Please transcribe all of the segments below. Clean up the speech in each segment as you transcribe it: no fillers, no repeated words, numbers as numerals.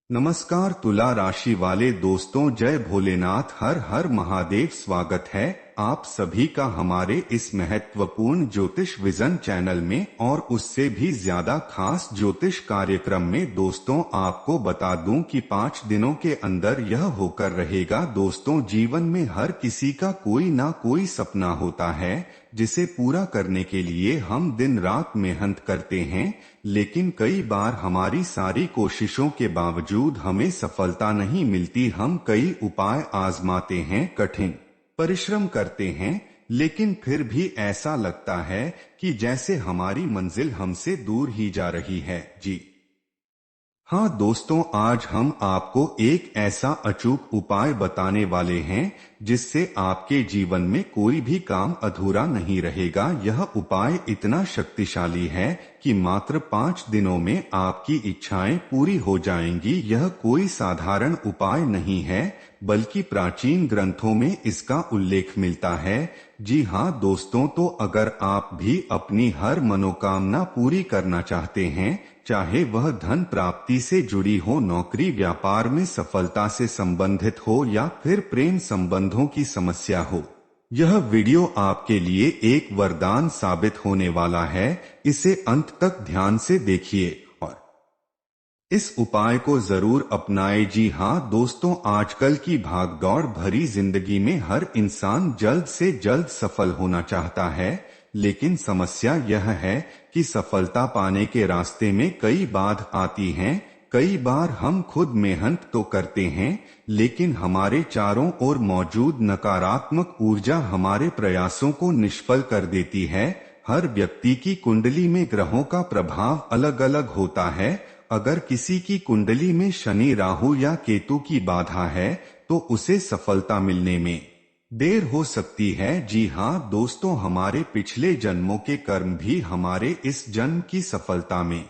नमस्कार तुला राशि वाले दोस्तों, जय भोलेनाथ, हर हर महादेव। स्वागत है आप सभी का हमारे इस महत्वपूर्ण ज्योतिष विजन चैनल में और उससे भी ज्यादा खास ज्योतिष कार्यक्रम में। दोस्तों, आपको बता दूं कि 5 दिनों के अंदर यह होकर रहेगा। दोस्तों, जीवन में हर किसी का कोई ना कोई सपना होता है जिसे पूरा करने के लिए हम दिन रात मेहनत करते हैं, लेकिन कई बार हमारी सारी कोशिशों के बावजूद हमें सफलता नहीं मिलती। हम कई उपाय आजमाते हैं, कठिन परिश्रम करते हैं, लेकिन फिर भी ऐसा लगता है कि जैसे हमारी मंजिल हमसे दूर ही जा रही है। जी हाँ दोस्तों, आज हम आपको एक ऐसा अचूक उपाय बताने वाले हैं जिससे आपके जीवन में कोई भी काम अधूरा नहीं रहेगा। यह उपाय इतना शक्तिशाली है कि मात्र 5 दिनों में आपकी इच्छाएं पूरी हो जाएंगी। यह कोई साधारण उपाय नहीं है, बल्कि प्राचीन ग्रंथों में इसका उल्लेख मिलता है। जी हाँ दोस्तों, तो अगर आप भी अपनी हर मनोकामना पूरी करना चाहते हैं, चाहे वह धन प्राप्ति से जुड़ी हो, नौकरी व्यापार में सफलता से संबंधित हो या फिर प्रेम संबंधों की समस्या हो, यह वीडियो आपके लिए एक वरदान साबित होने वाला है। इसे अंत तक ध्यान से देखिए और इस उपाय को जरूर अपनाएं। जी हाँ दोस्तों, आजकल की भागदौड़ भरी जिंदगी में हर इंसान जल्द से जल्द सफल होना चाहता है, लेकिन समस्या यह है कि सफलता पाने के रास्ते में कई बाधा आती हैं। कई बार हम खुद मेहनत तो करते हैं, लेकिन हमारे चारों ओर मौजूद नकारात्मक ऊर्जा हमारे प्रयासों को निष्फल कर देती है। हर व्यक्ति की कुंडली में ग्रहों का प्रभाव अलग अलग होता है। अगर किसी की कुंडली में शनि, राहु या केतु की बाधा है, तो उसे सफलता मिलने में देर हो सकती है। जी हाँ दोस्तों, हमारे पिछले जन्मों के कर्म भी हमारे इस जन्म की सफलता में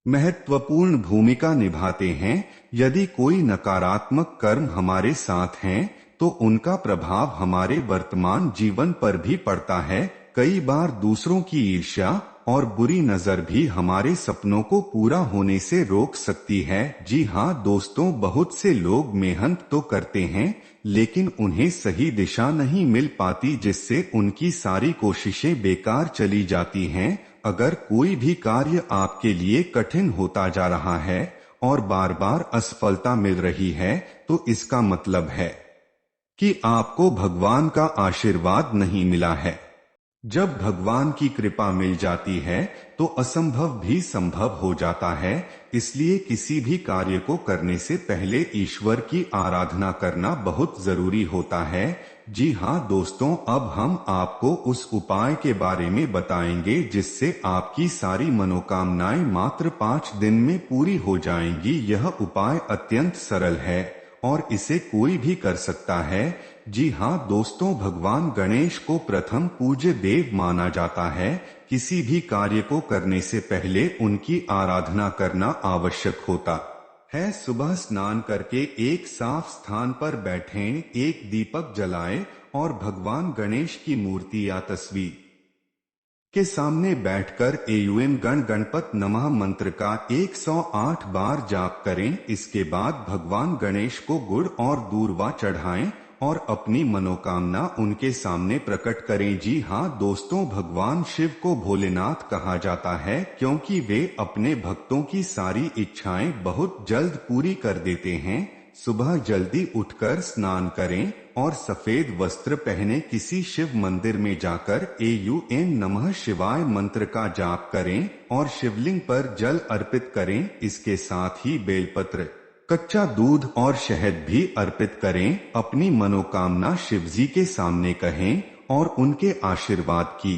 महत्वपूर्ण भूमिका निभाते हैं। यदि कोई नकारात्मक कर्म हमारे साथ हैं, तो उनका प्रभाव हमारे वर्तमान जीवन पर भी पड़ता है। कई बार दूसरों की ईर्ष्या और बुरी नजर भी हमारे सपनों को पूरा होने से रोक सकती है। जी हाँ दोस्तों, बहुत से लोग मेहनत तो करते हैं, लेकिन उन्हें सही दिशा नहीं मिल पाती, जिससे उनकी सारी कोशिशें बेकार चली जाती हैं। अगर कोई भी कार्य आपके लिए कठिन होता जा रहा है और बार बार असफलता मिल रही है, तो इसका मतलब है कि आपको भगवान का आशीर्वाद नहीं मिला है। जब भगवान की कृपा मिल जाती है, तो असंभव भी संभव हो जाता है। इसलिए किसी भी कार्य को करने से पहले ईश्वर की आराधना करना बहुत जरूरी होता है। जी हाँ दोस्तों, अब हम आपको उस उपाय के बारे में बताएंगे जिससे आपकी सारी मनोकामनाएं मात्र 5 दिन में पूरी हो जाएंगी। यह उपाय अत्यंत सरल है और इसे कोई भी कर सकता है। जी हाँ दोस्तों, भगवान गणेश को प्रथम पूज्य देव माना जाता है। किसी भी कार्य को करने से पहले उनकी आराधना करना आवश्यक होता है। सुबह स्नान करके एक साफ स्थान पर बैठें, एक दीपक जलाएं और भगवान गणेश की मूर्ति या तस्वीर के सामने बैठकर एयूएम गण गणपत नमः मंत्र का 108 बार जाप करें। इसके बाद भगवान गणेश को गुड़ और दूर्वा चढ़ाएं और अपनी मनोकामना उनके सामने प्रकट करें। जी हाँ दोस्तों, भगवान शिव को भोलेनाथ कहा जाता है, क्योंकि वे अपने भक्तों की सारी इच्छाएं बहुत जल्द पूरी कर देते हैं। सुबह जल्दी उठकर स्नान करें और सफेद वस्त्र पहने किसी शिव मंदिर में जाकर एयूएम नमः शिवाय मंत्र का जाप करें और शिवलिंग पर जल अर्पित करें। इसके साथ ही बेलपत्र, कच्चा दूध और शहद भी अर्पित करें। अपनी मनोकामना शिवजी के सामने कहें और उनके आशीर्वाद की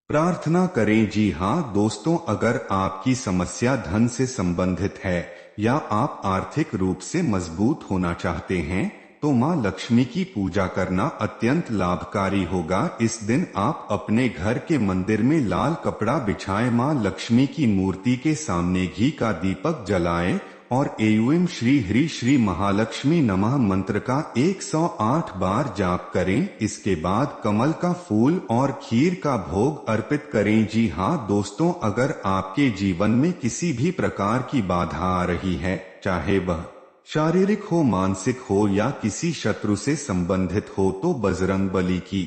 प्रार्थना करें। जी हाँ दोस्तों, अगर आपकी समस्या धन से संबंधित है या आप आर्थिक रूप से मजबूत होना चाहते हैं, तो माँ लक्ष्मी की पूजा करना अत्यंत लाभकारी होगा। इस दिन आप अपने घर के मंदिर में लाल कपड़ा बिछाएं, माँ लक्ष्मी की मूर्ति के सामने घी का दीपक जलाएं और एवं श्री हरि श्री महालक्ष्मी नमः मंत्र का 108 बार जाप करें। इसके बाद कमल का फूल और खीर का भोग अर्पित करें। जी हाँ दोस्तों, अगर आपके जीवन में किसी भी प्रकार की बाधा आ रही है, चाहे वह शारीरिक हो, मानसिक हो या किसी शत्रु से संबंधित हो, तो बजरंग बली की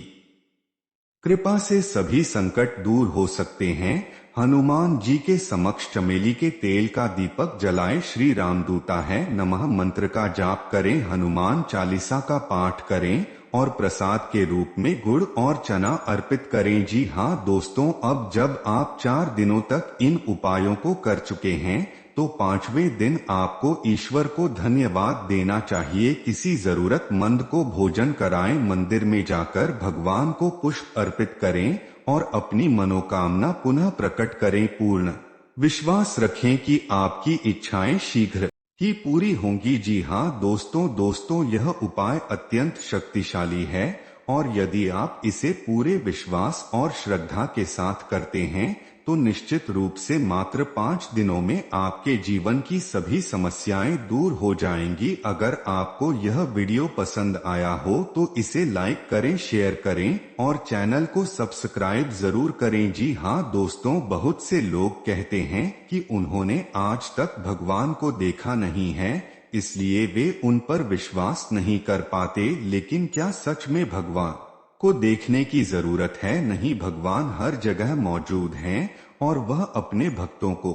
कृपा से सभी संकट दूर हो सकते हैं। हनुमान जी के समक्ष चमेली के तेल का दीपक जलाएं। श्री रामदूता है नमः मंत्र का जाप करें। हनुमान चालीसा का पाठ करें और प्रसाद के रूप में गुड़ और चना अर्पित करें। जी हाँ दोस्तों, अब जब आप 4 दिनों तक इन उपायों को कर चुके हैं, तो 5वें दिन आपको ईश्वर को धन्यवाद देना चाहिए। किसी जरूरतमंद को भोजन कराएं, मंदिर में जाकर भगवान को पुष्प अर्पित करें और अपनी मनोकामना पुनः प्रकट करें। पूर्ण विश्वास रखें कि आपकी इच्छाएं शीघ्र ही पूरी होंगी। जी हाँ दोस्तों, यह उपाय अत्यंत शक्तिशाली है और यदि आप इसे पूरे विश्वास और श्रद्धा के साथ करते हैं, तो निश्चित रूप से मात्र 5 दिनों में आपके जीवन की सभी समस्याएं दूर हो जाएंगी। अगर आपको यह वीडियो पसंद आया हो तो इसे लाइक करें, शेयर करें और चैनल को सब्सक्राइब जरूर करें। जी हाँ दोस्तों, बहुत से लोग कहते हैं कि उन्होंने आज तक भगवान को देखा नहीं है, इसलिए वे उन पर विश्वास नहीं कर पाते। लेकिन क्या सच में भगवान को देखने की जरूरत है? नहीं, भगवान हर जगह मौजूद हैं और वह अपने भक्तों को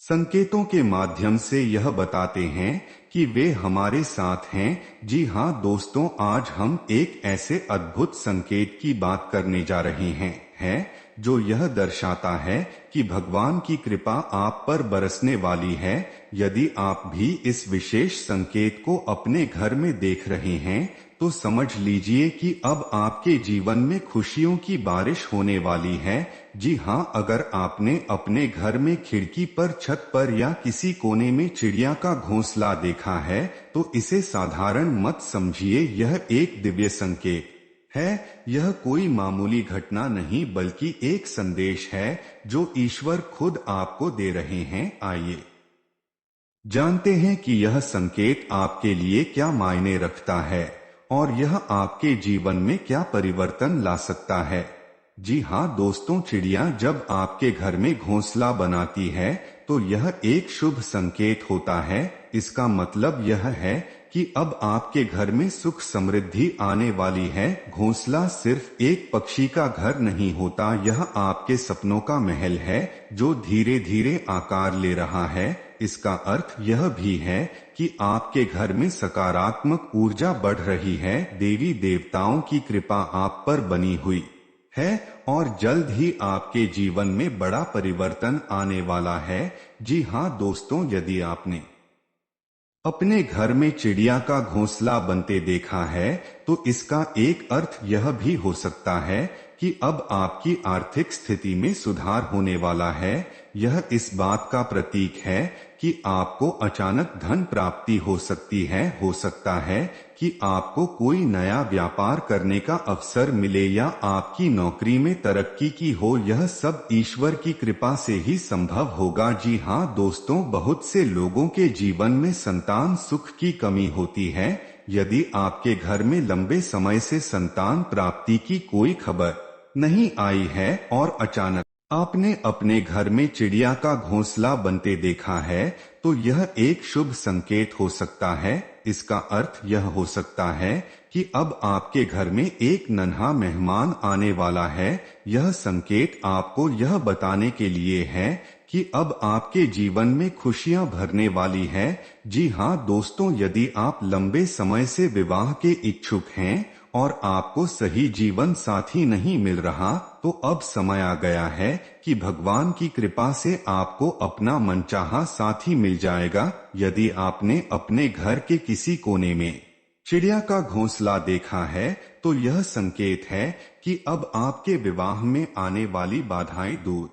संकेतों के माध्यम से यह बताते हैं कि वे हमारे साथ हैं। जी हाँ दोस्तों, आज हम एक ऐसे अद्भुत संकेत की बात करने जा रहे हैं जो यह दर्शाता है कि भगवान की कृपा आप पर बरसने वाली है। यदि आप भी इस विशेष संकेत को अपने घर में देख रहे हैं, तो समझ लीजिए कि अब आपके जीवन में खुशियों की बारिश होने वाली है। जी हाँ, अगर आपने अपने घर में खिड़की पर, छत पर या किसी कोने में चिड़िया का घोंसला देखा है, तो इसे साधारण मत समझिए। यह एक दिव्य संकेत है। यह कोई मामूली घटना नहीं, बल्कि एक संदेश है जो ईश्वर खुद आपको दे रहे हैं। आइए जानते हैं कि यह संकेत आपके लिए क्या मायने रखता है और यह आपके जीवन में क्या परिवर्तन ला सकता है। जी हाँ दोस्तों, चिड़िया जब आपके घर में घोंसला बनाती है तो यह एक शुभ संकेत होता है। इसका मतलब यह है कि अब आपके घर में सुख समृद्धि आने वाली है। घोंसला सिर्फ एक पक्षी का घर नहीं होता, यह आपके सपनों का महल है जो धीरे धीरे आकार ले रहा है। इसका अर्थ यह भी है कि आपके घर में सकारात्मक ऊर्जा बढ़ रही है। देवी देवताओं की कृपा आप पर बनी हुई है और जल्द ही आपके जीवन में बड़ा परिवर्तन आने वाला है। जी हाँ दोस्तों, यदि आपने अपने घर में चिड़िया का घोंसला बनते देखा है, तो इसका एक अर्थ यह भी हो सकता है कि अब आपकी आर्थिक स्थिति में सुधार होने वाला है। यह इस बात का प्रतीक है कि आपको अचानक धन प्राप्ति हो सकती है। हो सकता है कि आपको कोई नया व्यापार करने का अवसर मिले या आपकी नौकरी में तरक्की की हो। यह सब ईश्वर की कृपा से ही संभव होगा। जी हाँ दोस्तों, बहुत से लोगों के जीवन में संतान सुख की कमी होती है। यदि आपके घर में लंबे समय से संतान प्राप्ति की कोई खबर नहीं आई है और अचानक आपने अपने घर में चिड़िया का घोंसला बनते देखा है, तो यह एक शुभ संकेत हो सकता है। इसका अर्थ यह हो सकता है कि अब आपके घर में एक नन्हा मेहमान आने वाला है। यह संकेत आपको यह बताने के लिए है कि अब आपके जीवन में खुशियां भरने वाली है। जी हाँ दोस्तों, यदि आप लंबे समय से विवाह के इच्छुक हैं और आपको सही जीवन साथी नहीं मिल रहा, तो अब समय आ गया है कि भगवान की कृपा से आपको अपना मनचाहा साथी मिल जाएगा। यदि आपने अपने घर के किसी कोने में चिड़िया का घोंसला देखा है, तो यह संकेत है कि अब आपके विवाह में आने वाली बाधाएं दूर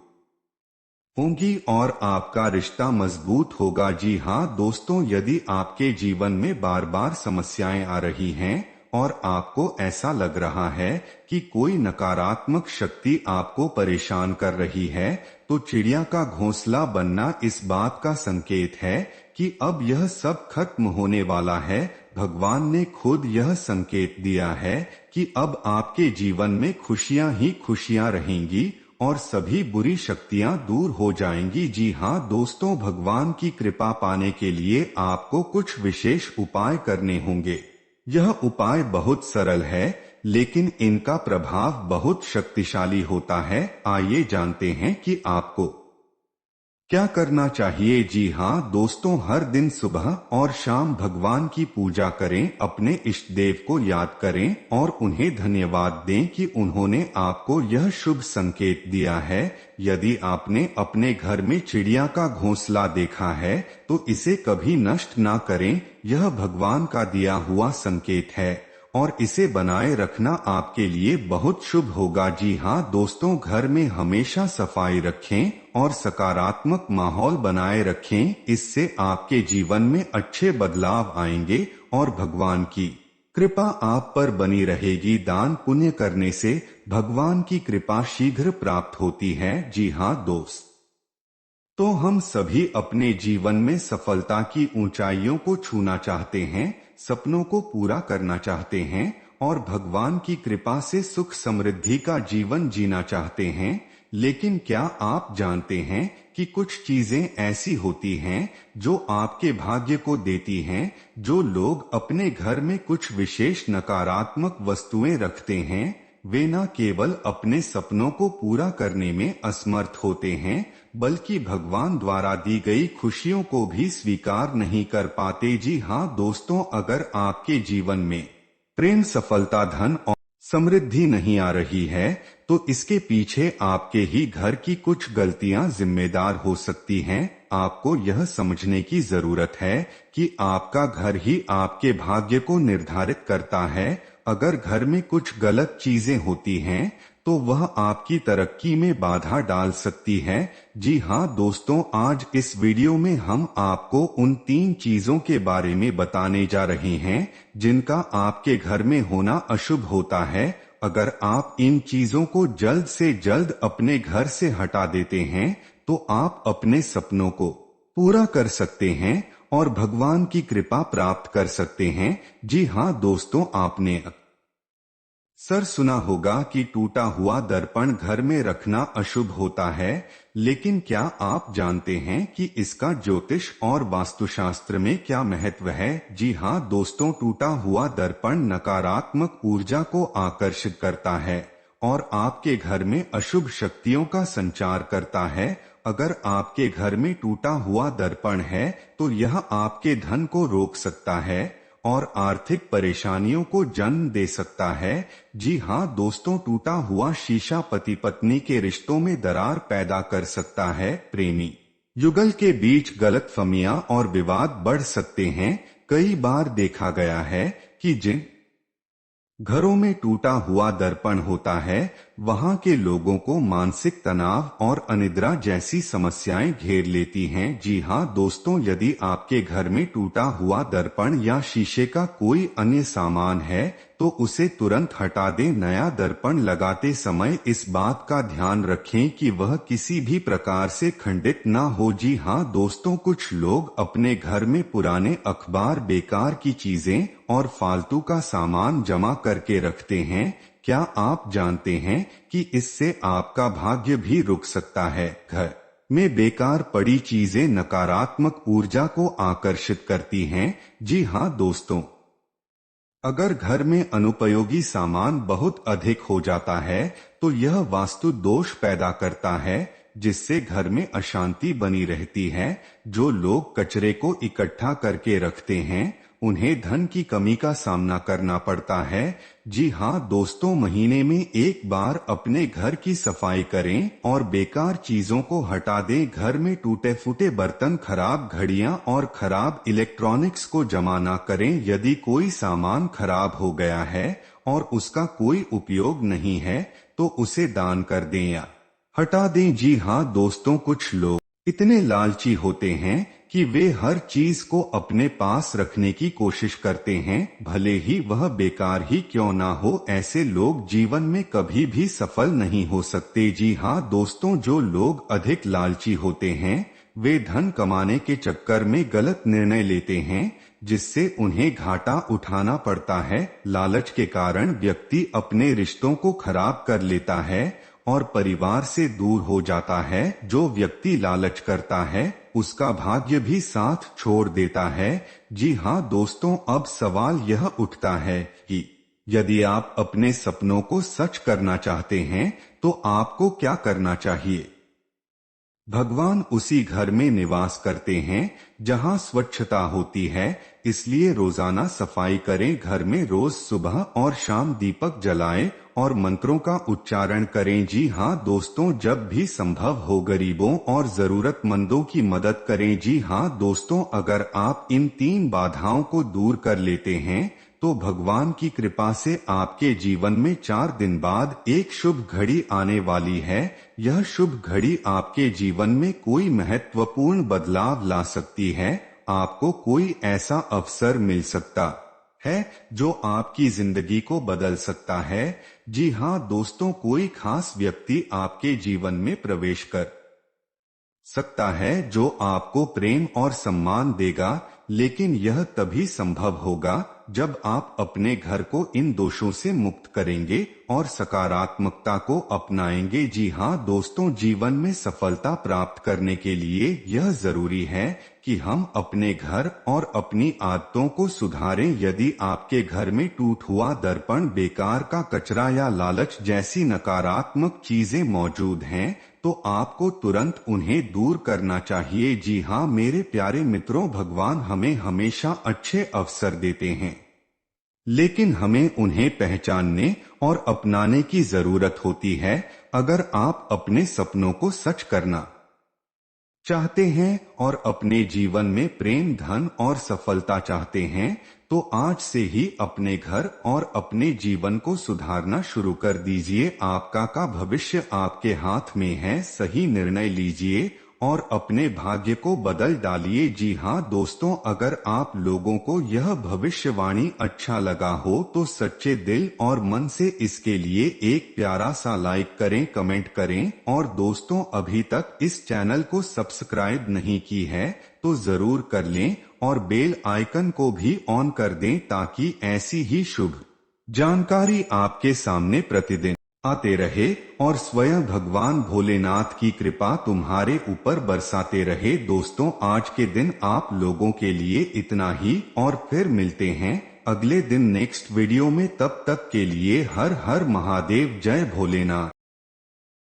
होंगी और आपका रिश्ता मजबूत होगा। जी हाँ दोस्तों, यदि आपके जीवन में बार बार समस्याएं आ रही हैं और आपको ऐसा लग रहा है कि कोई नकारात्मक शक्ति आपको परेशान कर रही है, तो चिड़िया का घोंसला बनना इस बात का संकेत है कि अब यह सब खत्म होने वाला है। भगवान ने खुद यह संकेत दिया है कि अब आपके जीवन में खुशियां ही खुशियां रहेंगी और सभी बुरी शक्तियां दूर हो जाएंगी। जी हाँ दोस्तों, भगवान की कृपा पाने के लिए आपको कुछ विशेष उपाय करने होंगे। यह उपाय बहुत सरल है, लेकिन इनका प्रभाव बहुत शक्तिशाली होता है। आइए जानते हैं कि आपको क्या करना चाहिए। जी हाँ दोस्तों, हर दिन सुबह और शाम भगवान की पूजा करें, अपने इष्ट देव को याद करें और उन्हें धन्यवाद दें कि उन्होंने आपको यह शुभ संकेत दिया है। यदि आपने अपने घर में चिड़िया का घोंसला देखा है तो इसे कभी नष्ट ना करें, यह भगवान का दिया हुआ संकेत है और इसे बनाए रखना आपके लिए बहुत शुभ होगा। जी हाँ दोस्तों, घर में हमेशा सफाई रखें और सकारात्मक माहौल बनाए रखें, इससे आपके जीवन में अच्छे बदलाव आएंगे और भगवान की कृपा आप पर बनी रहेगी। दान पुण्य करने से भगवान की कृपा शीघ्र प्राप्त होती है। जी हाँ दोस्त, तो हम सभी अपने जीवन में सफलता की ऊंचाइयों को छूना चाहते हैं, सपनों को पूरा करना चाहते हैं और भगवान की कृपा से सुख समृद्धि का जीवन जीना चाहते हैं। लेकिन क्या आप जानते हैं कि कुछ चीजें ऐसी होती हैं जो आपके भाग्य को देती हैं। जो लोग अपने घर में कुछ विशेष नकारात्मक वस्तुएं रखते हैं, वे न केवल अपने सपनों को पूरा करने में असमर्थ होते हैं, बल्कि भगवान द्वारा दी गई खुशियों को भी स्वीकार नहीं कर पाते। जी हाँ दोस्तों, अगर आपके जीवन में प्रेम, सफलता, धन और समृद्धि नहीं आ रही है, तो इसके पीछे आपके ही घर की कुछ गलतियां जिम्मेदार हो सकती हैं। आपको यह समझने की जरूरत है कि आपका घर ही आपके भाग्य को निर्धारित करता है। अगर घर में कुछ गलत चीजें होती हैं, तो वह आपकी तरक्की में बाधा डाल सकती है। जी हाँ दोस्तों, आज इस वीडियो में हम आपको उन 3 चीजों के बारे में बताने जा रहे हैं जिनका आपके घर में होना अशुभ होता है। अगर आप इन चीजों को जल्द से जल्द अपने घर से हटा देते हैं, तो आप अपने सपनों को पूरा कर सकते हैं और भगवान की कृपा प्राप्त कर सकते हैं। जी हाँ दोस्तों, आपने सर सुना होगा कि टूटा हुआ दर्पण घर में रखना अशुभ होता है, लेकिन क्या आप जानते हैं कि इसका ज्योतिष और वास्तुशास्त्र में क्या महत्व है। जी हाँ दोस्तों, टूटा हुआ दर्पण नकारात्मक ऊर्जा को आकर्षित करता है और आपके घर में अशुभ शक्तियों का संचार करता है। अगर आपके घर में टूटा हुआ दर्पण है, तो यह आपके धन को रोक सकता है और आर्थिक परेशानियों को जन्म दे सकता है। जी हाँ दोस्तों, टूटा हुआ शीशा पति पत्नी के रिश्तों में दरार पैदा कर सकता है। प्रेमी युगल के बीच गलतफहमियां और विवाद बढ़ सकते हैं। कई बार देखा गया है कि जिन घरों में टूटा हुआ दर्पण होता है, वहां के लोगों को मानसिक तनाव और अनिद्रा जैसी समस्याएं घेर लेती हैं। जी हाँ दोस्तों, यदि आपके घर में टूटा हुआ दर्पण या शीशे का कोई अन्य सामान है, तो उसे तुरंत हटा दें। नया दर्पण लगाते समय इस बात का ध्यान रखें कि वह किसी भी प्रकार से खंडित ना हो। जी हाँ दोस्तों, कुछ लोग अपने घर में पुराने अखबार, बेकार की चीजें और फालतू का सामान जमा करके रखते हैं। क्या आप जानते हैं कि इससे आपका भाग्य भी रुक सकता है। घर में बेकार पड़ी चीजें नकारात्मक ऊर्जा को आकर्षित करती हैं। जी हाँ दोस्तों, अगर घर में अनुपयोगी सामान बहुत अधिक हो जाता है, तो यह वास्तु दोष पैदा करता है, जिससे घर में अशांति बनी रहती है। जो लोग कचरे को इकट्ठा करके रखते हैं, उन्हें धन की कमी का सामना करना पड़ता है। जी हाँ दोस्तों, महीने में एक बार अपने घर की सफाई करें और बेकार चीजों को हटा दें। घर में टूटे फूटे बर्तन, खराब घड़ियां और खराब इलेक्ट्रॉनिक्स को जमा ना करें। यदि कोई सामान खराब हो गया है और उसका कोई उपयोग नहीं है, तो उसे दान कर दें या हटा दें। जी हाँ दोस्तों, कुछ लोग इतने लालची होते हैं कि वे हर चीज को अपने पास रखने की कोशिश करते हैं, भले ही वह बेकार ही क्यों ना हो। ऐसे लोग जीवन में कभी भी सफल नहीं हो सकते। जी हाँ दोस्तों, जो लोग अधिक लालची होते हैं वे धन कमाने के चक्कर में गलत निर्णय लेते हैं, जिससे उन्हें घाटा उठाना पड़ता है। लालच के कारण व्यक्ति अपने रिश्तों को खराब कर लेता है और परिवार से दूर हो जाता है। जो व्यक्ति लालच करता है उसका भाग्य भी साथ छोड़ देता है। जी हाँ दोस्तों, अब सवाल यह उठता है कि यदि आप अपने सपनों को सच करना चाहते हैं तो आपको क्या करना चाहिए। भगवान उसी घर में निवास करते हैं जहां स्वच्छता होती है, इसलिए रोजाना सफाई करें। घर में रोज सुबह और शाम दीपक जलाएं और मंत्रों का उच्चारण करें। जी हाँ दोस्तों, जब भी संभव हो गरीबों और जरूरतमंदों की मदद करें। जी हाँ दोस्तों, अगर आप इन 3 बाधाओं को दूर कर लेते हैं तो भगवान की कृपा से आपके जीवन में 4 दिन बाद एक शुभ घड़ी आने वाली है। यह शुभ घड़ी आपके जीवन में कोई महत्वपूर्ण बदलाव ला सकती है। आपको कोई ऐसा अवसर मिल सकता है जो आपकी जिंदगी को बदल सकता है। जी हाँ दोस्तों, कोई खास व्यक्ति आपके जीवन में प्रवेश कर सकता है जो आपको प्रेम और सम्मान देगा, लेकिन यह तभी संभव होगा जब आप अपने घर को इन दोषों से मुक्त करेंगे और सकारात्मकता को अपनाएंगे। जी हाँ दोस्तों, जीवन में सफलता प्राप्त करने के लिए यह जरूरी है कि हम अपने घर और अपनी आदतों को सुधारें। यदि आपके घर में टूट हुआ दर्पण, बेकार का कचरा या लालच जैसी नकारात्मक चीजें मौजूद हैं तो आपको तुरंत उन्हें दूर करना चाहिए। जी हाँ मेरे प्यारे मित्रों, भगवान हमें हमेशा अच्छे अवसर देते हैं, लेकिन हमें उन्हें पहचानने और अपनाने की जरूरत होती है। अगर आप अपने सपनों को सच करना चाहते हैं और अपने जीवन में प्रेम, धन और सफलता चाहते हैं तो आज से ही अपने घर और अपने जीवन को सुधारना शुरू कर दीजिए। आपका का भविष्य आपके हाथ में है। सही निर्णय लीजिए और अपने भाग्य को बदल डालिए। जी हाँ दोस्तों, अगर आप लोगों को यह भविष्यवाणी अच्छा लगा हो तो सच्चे दिल और मन से इसके लिए एक प्यारा सा लाइक करें, कमेंट करें। और दोस्तों, अभी तक इस चैनल को सब्सक्राइब नहीं की है तो जरूर कर लें और बेल आइकन को भी ऑन कर दें ताकि ऐसी ही शुभ जानकारी आपके सामने प्रतिदिन आते रहे और स्वयं भगवान भोलेनाथ की कृपा तुम्हारे ऊपर बरसाते रहे। दोस्तों, आज के दिन आप लोगों के लिए इतना ही और फिर मिलते हैं अगले दिन नेक्स्ट वीडियो में। तब तक के लिए हर हर महादेव, जय भोलेनाथ।